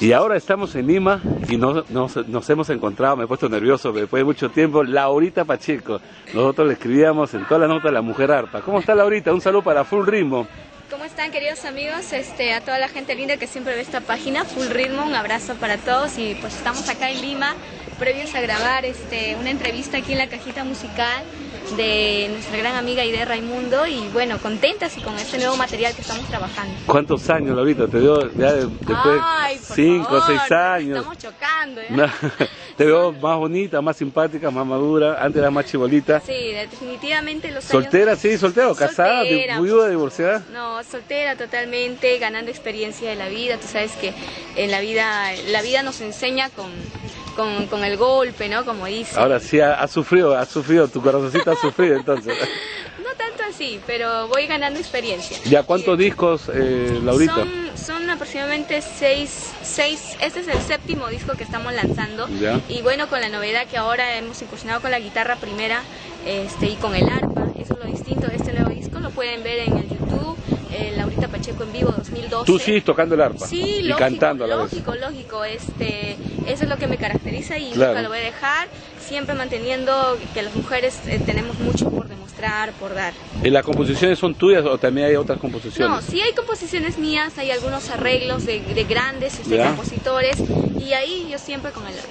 Y ahora estamos en Lima y nos hemos encontrado, me he puesto nervioso después de mucho tiempo, Laurita Pacheco. Nosotros le escribíamos en todas las notas La Mujer Arpa. ¿Cómo está Laurita? Un saludo para Full Ritmo. ¿Cómo están, queridos amigos? A toda la gente linda que siempre ve esta página, Full Ritmo, un abrazo para todos. Y pues estamos acá en Lima, previos a grabar una entrevista aquí en la cajita musical de nuestra gran amiga Aide Raimundo, y bueno, contentas y con este nuevo material que estamos trabajando. ¿Cuántos años, Laurita? Te dio ya después de 5 o 6 años. Estamos chocando, ¿eh? No, te veo más bonita, más simpática, más madura. Antes era más chibolita. Sí, definitivamente los ¿Soltera? años... Sí, soltera o casada, viuda, divorciada. No, soltera totalmente, ganando experiencia de la vida. Tú sabes que en la vida nos enseña con el golpe, ¿no? Como dice. Ahora sí ha sufrido, tu corazoncito ha sufrido entonces. No tanto así, pero voy ganando experiencia. ¿Ya cuántos discos, Laurita? Son aproximadamente 6, este es el 7º disco que estamos lanzando. ¿Ya? Y bueno, con la novedad que ahora hemos incursionado con la guitarra primera y con el arpa. Eso es lo distinto de este nuevo disco, lo pueden ver en el YouTube. Laurita Pacheco en vivo 2012. ¿Tú sigues tocando el arpa? Sí, y lógico, cantando a la vez. Lógico. Eso es lo que me caracteriza y claro. nunca lo voy a dejar, siempre manteniendo que las mujeres tenemos mucho por demostrar, por dar. ¿Y las composiciones son tuyas o también hay otras composiciones? No, sí hay composiciones mías, hay algunos arreglos de grandes compositores, y ahí yo siempre con el arpa.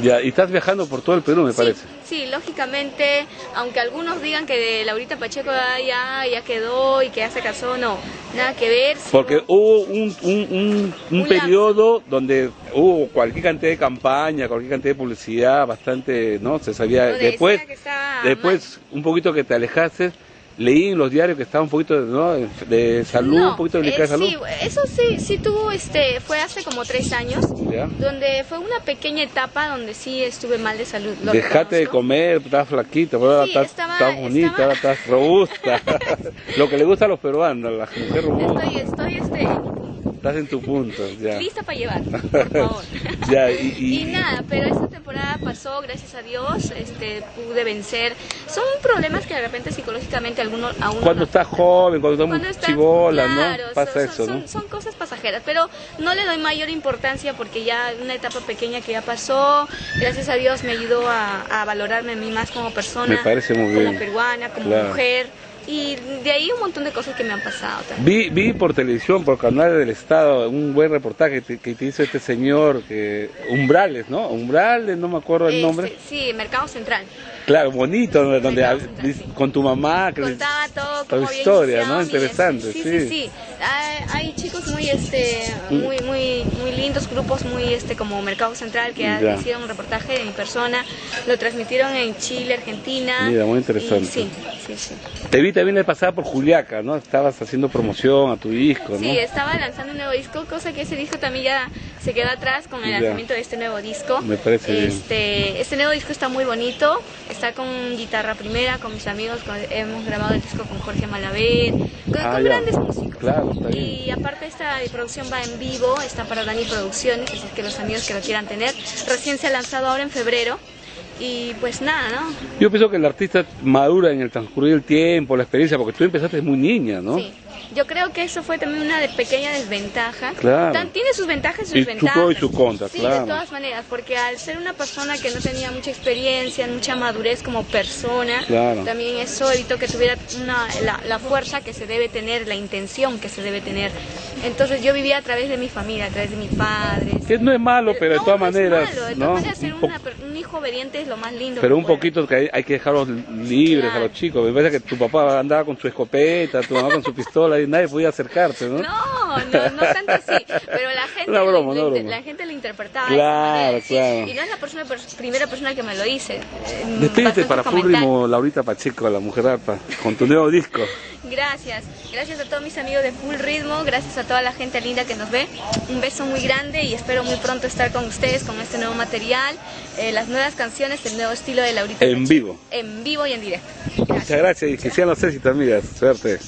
Ya, y estás viajando por todo el Perú, me parece. Sí, lógicamente, aunque algunos digan que de Laurita Pacheco ya quedó y que ya se casó, no, nada que ver. Porque hubo un periodo donde hubo cualquier cantidad de campaña, cualquier cantidad de publicidad, bastante, ¿no? Se sabía, después un poquito que te alejaste. Leí en los diarios que estaba un poquito, ¿no?, de salud, un poquito delicada de salud. Sí, eso sí tuvo, fue hace como 3 años, ¿ya? Donde fue una pequeña etapa donde sí estuve mal de salud. Dejaste de comer, estabas flaquita, pero ahora estás bonita, ahora estás robusta. Lo que le gusta a los peruanos, la mujer robusta. Estás en tu punto, ya. Lista para llevar, por favor. Ya, y nada, pero esta temporada pasó, gracias a Dios, pude vencer. Son problemas que de repente psicológicamente a uno cuando estás joven, cuando estás chibola, claro, ¿no? Pasa eso, ¿no? Son cosas pasajeras, pero no le doy mayor importancia porque ya una etapa pequeña que ya pasó, gracias a Dios me ayudó a valorarme a mí más como persona, me parece muy bien, como peruana, como mujer. Y de ahí un montón de cosas que me han pasado también. Vi por televisión, por canales del Estado, un buen reportaje que te hizo este señor, Umbrales, ¿no? Umbrales, no me acuerdo el nombre. Sí, Mercado Central. Claro, bonito, donde con tu mamá. Que contaba todo, como la historia, ¿no? Interesante, sí. Hay chicos muy lindos, grupos muy como Mercado Central que hicieron un reportaje de mi persona, lo transmitieron en Chile, Argentina. Mira, muy interesante. Sí. Te vi también de pasada por Juliaca, ¿no? Estabas haciendo promoción a tu disco, ¿no? Sí, estaba lanzando un nuevo disco, cosa que ese disco también ya se quedó atrás con el lanzamiento de este nuevo disco. Me parece bien. Este nuevo disco está muy bonito, está con guitarra primera, con mis amigos, hemos grabado el disco con Jorge Malaver, con grandes músicos. Claro, está bien. Y aparte esta producción va en vivo, está para Dani Producciones, así que los amigos que lo quieran tener, recién se ha lanzado ahora en febrero. Y pues nada, ¿no? Yo pienso que el artista madura en el transcurrir del tiempo, la experiencia, porque tú empezaste muy niña, ¿no? Sí. Yo creo que eso fue también una pequeña desventaja. Claro. Tiene sus ventajas y sus ventajas. Su pro y su contra, sí, claro. De todas maneras, porque al ser una persona que no tenía mucha experiencia, mucha madurez como persona, también eso evitó que tuviera la fuerza que se debe tener, la intención que se debe tener. Entonces yo vivía a través de mi familia, a través de mis padres. Que no es malo, pero de todas maneras, de todas maneras ser un hijo obediente es lo más lindo. Pero un poquito que hay que dejarlos libres a los chicos. Me parece que tu papá andaba con su escopeta, tu mamá con su pistola y nadie podía acercarse, ¿no? No tanto así, pero la gente, la gente lo interpretaba claro. Y no es la primera persona que me lo dice. Despídete para Full Ritmo, Laurita Pacheco, la Mujer Arpa, con tu nuevo disco. Gracias a todos mis amigos de Full Ritmo, gracias a toda la gente linda que nos ve, un beso muy grande y espero muy pronto estar con ustedes con este nuevo material, las nuevas canciones, el nuevo estilo de Laurita Pacheco. En vivo. En vivo y en directo. Muchas gracias y que sean los éxitos, amigas. Suerte.